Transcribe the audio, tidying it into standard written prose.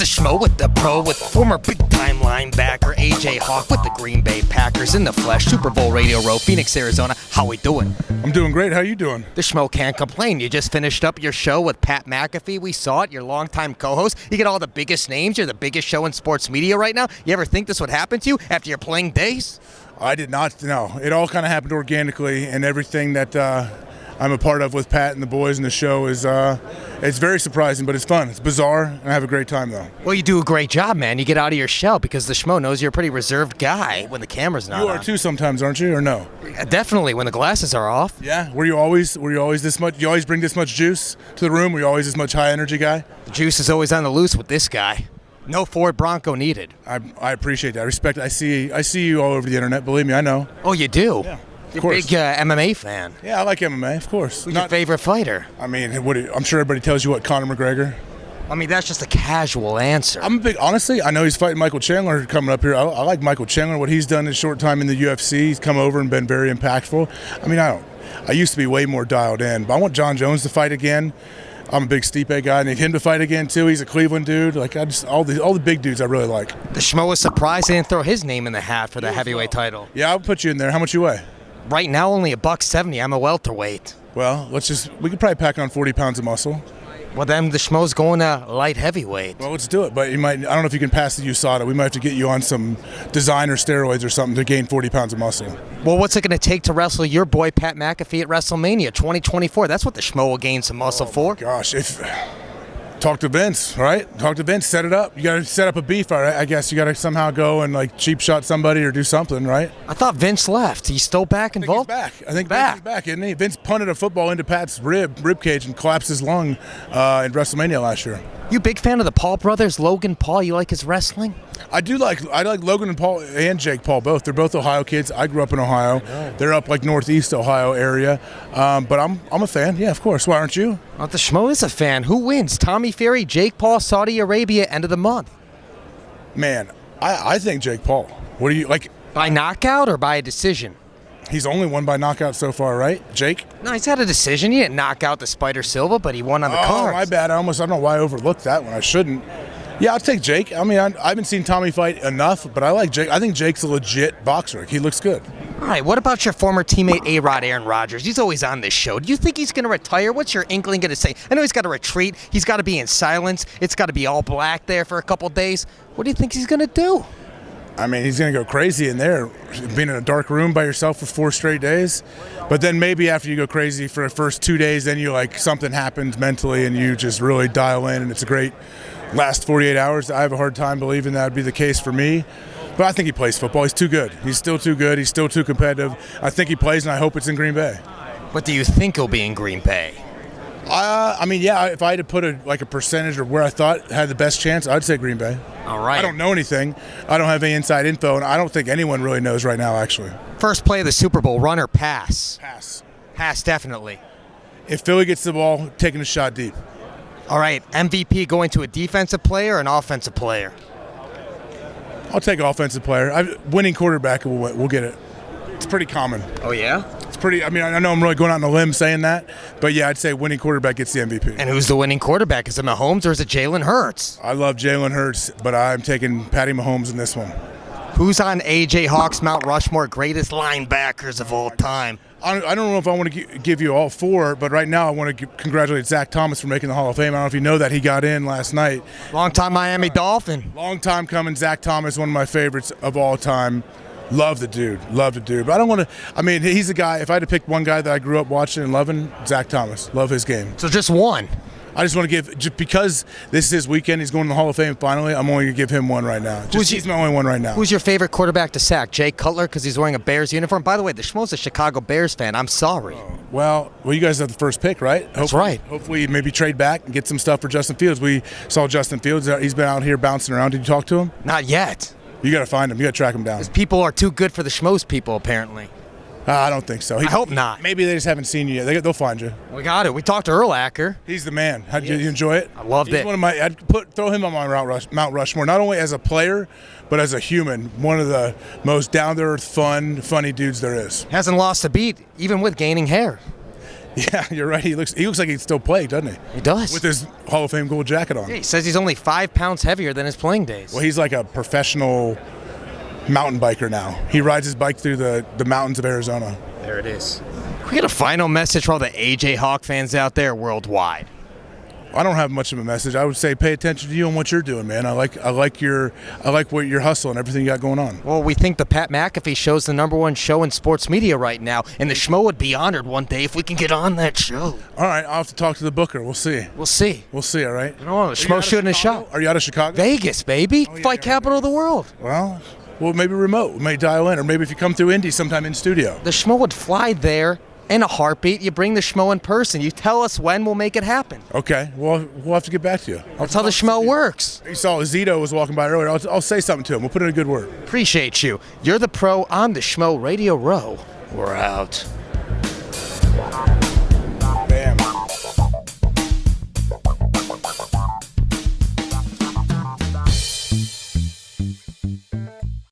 the Schmo with the pro, with former big-time linebacker AJ Hawk with the Green Bay Packers in the flesh. Super Bowl Radio Row, Phoenix, Arizona. How we doing? I'm doing great. How you doing? The Schmo can't complain. You just finished up your show with Pat McAfee. We saw it, your longtime co-host. You get all the biggest names. You're the biggest show in sports media right now. You ever think this would happen to you after your playing days? I did not. No, it all kind of happened organically, and everything that I'm a part of with Pat and the boys and the show is it's very surprising, but it's fun. It's bizarre, and I have a great time, though. Well, you do a great job, man. You get out of your shell because the Schmo knows you're a pretty reserved guy when the camera's not on. You are too sometimes, aren't you, or no? Definitely, when the glasses are off. Yeah? Were you always this much? You always bring this much juice to the room? Were you always this much high-energy guy? The juice is always on the loose with this guy. No Ford Bronco needed. I appreciate that. I respect it. I see you all over the internet. Believe me, I know. Oh, you do? Yeah. You're a big MMA fan. Yeah, I like MMA, of course. Who's your favorite fighter? I mean, I'm sure everybody tells you what, Conor McGregor. I mean, that's just a casual answer. Honestly, I know he's fighting Michael Chandler coming up here. I like Michael Chandler, what he's done in a short time in the UFC. He's come over and been very impactful. I mean, I used to be way more dialed in, but I want John Jones to fight again. I'm a big Stipe guy. I need him to fight again too. He's a Cleveland dude. Like all the big dudes I really like. The Schmo was surprised they didn't throw his name in the hat for the heavyweight title. Yeah, I'll put you in there. How much you weigh? Right now, only $170. I'm a welterweight. Well, we could probably pack on 40 pounds of muscle. Well, then the Schmo's going to light heavyweight. Well, let's do it. But I don't know if you can pass the USADA. We might have to get you on some designer steroids or something to gain 40 pounds of muscle. Well, what's it going to take to wrestle your boy Pat McAfee at Wrestlemania 2024? That's what the Schmo will gain some muscle for. Gosh, talk to Vince, right? Talk to Vince, set it up. You got to set up a beef, right? I guess you got to somehow go and like cheap shot somebody or do something, right? I thought Vince left. He's still back involved? I think Vince is back, isn't he? Vince punted a football into Pat's rib cage and collapsed his lung in WrestleMania last year. You a big fan of the Paul brothers, Logan Paul? You like his wrestling? I like Logan and Paul and Jake Paul both. They're both Ohio kids. I grew up in Ohio. They're up like northeast Ohio area. But I'm a fan. Yeah, of course. Why aren't you? Well, the Schmo is a fan. Who wins? Tommy Fury, Jake Paul, Saudi Arabia, end of the month. Man, I think Jake Paul. What do you like? By knockout or by a decision? He's only won by knockout so far, right, Jake? No, he's had a decision. He didn't knock out the Spider Silva, but he won on the cards. Oh, my bad. I don't know why I overlooked that one. I shouldn't. Yeah, I'll take Jake. I mean, I haven't seen Tommy fight enough, but I like Jake. I think Jake's a legit boxer. He looks good. All right, what about your former teammate A-Rod, Aaron Rodgers? He's always on this show. Do you think he's going to retire? What's your inkling going to say? I know he's got to retreat. He's got to be in silence. It's got to be all black there for a couple days. What do you think he's going to do? I mean, he's going to go crazy in there, being in a dark room by yourself for 4 straight days. But then maybe after you go crazy for the first 2 days, then you something happens mentally and you just really dial in, and it's a great last 48 hours. I have a hard time believing that would be the case for me. But I think he plays football. He's too good. He's still too good. He's still too competitive. I think he plays, and I hope it's in Green Bay. What do you think he'll be in Green Bay? I mean, yeah, if I had to put a percentage of where I thought had the best chance, I'd say Green Bay. All right. I don't know anything. I don't have any inside info, and I don't think anyone really knows right now, actually. First play of the Super Bowl, run or pass? Pass. Pass, definitely. If Philly gets the ball, taking a shot deep. All right, MVP going to a defensive player or an offensive player? I'll take offensive player. Winning quarterback, we'll get it. It's pretty common. Oh, yeah? I mean, I know I'm really going out on a limb saying that, but yeah, I'd say winning quarterback gets the MVP. And who's the winning quarterback? Is it Mahomes or is it Jalen Hurts? I love Jalen Hurts, but I'm taking Patty Mahomes in this one. Who's on AJ Hawk's Mount Rushmore greatest linebackers of all time? I don't know if I want to give you all 4, but right now I want to congratulate Zach Thomas for making the Hall of Fame. I don't know if you know that he got in last night. Long-time Miami Dolphin. Long time coming. Zach Thomas, one of my favorites of all time. Love the dude. But I don't want to. I mean, he's a guy. If I had to pick one guy that I grew up watching and loving, Zach Thomas. Love his game. So just one. I just want to give, just because this is his weekend, he's going to the Hall of Fame finally, I'm only going to give him one right now. He's my only one right now. Who's your favorite quarterback to sack? Jay Cutler, because he's wearing a Bears uniform? By the way, the Schmo's a Chicago Bears fan. I'm sorry. Well, you guys have the first pick, right? That's right. Hopefully maybe trade back and get some stuff for Justin Fields. We saw Justin Fields. He's been out here bouncing around. Did you talk to him? Not yet. You got to find him. You got to track him down. Because people are too good for the Schmo's people, apparently. I don't think so. I hope not. Maybe they just haven't seen you yet. They'll find you. We got it. We talked to Urlacher. He's the man. Did you enjoy it? I loved it. I'd throw him on my Mount Rushmore, not only as a player, but as a human. One of the most down-to-earth, funny dudes there is. Hasn't lost a beat, even with gaining hair. Yeah, you're right. He looks like he'd still play, doesn't he? He does. With his Hall of Fame gold jacket on. Yeah, he says he's only 5 pounds heavier than his playing days. Well, he's like a professional mountain biker now. He rides his bike through the mountains of Arizona. There it is. We got a final message for all the AJ Hawk fans out there worldwide. I don't have much of a message. I would say pay attention to you and what you're doing, man. I like what your hustle and everything you got going on. Well, we think the Pat McAfee show's the #1 show in sports media right now, and the Schmo would be honored one day if we can get on that show. All right, I'll have to talk to the booker. We'll see. We'll see. We'll see, all right? You know, the Schmo shooting a shot. Are you out of Chicago? Vegas, baby. Oh, yeah, Fight capital of the world. Well, maybe remote. We may dial in, or maybe if you come through Indy sometime in studio. The Schmo would fly there in a heartbeat. You bring the Schmo in person. You tell us when, we'll make it happen. Okay, well, we'll have to get back to you. That's how the Schmo works. You saw Zito was walking by earlier. I'll say something to him. We'll put in a good word. Appreciate you. You're the pro on the Schmo Radio Row. We're out.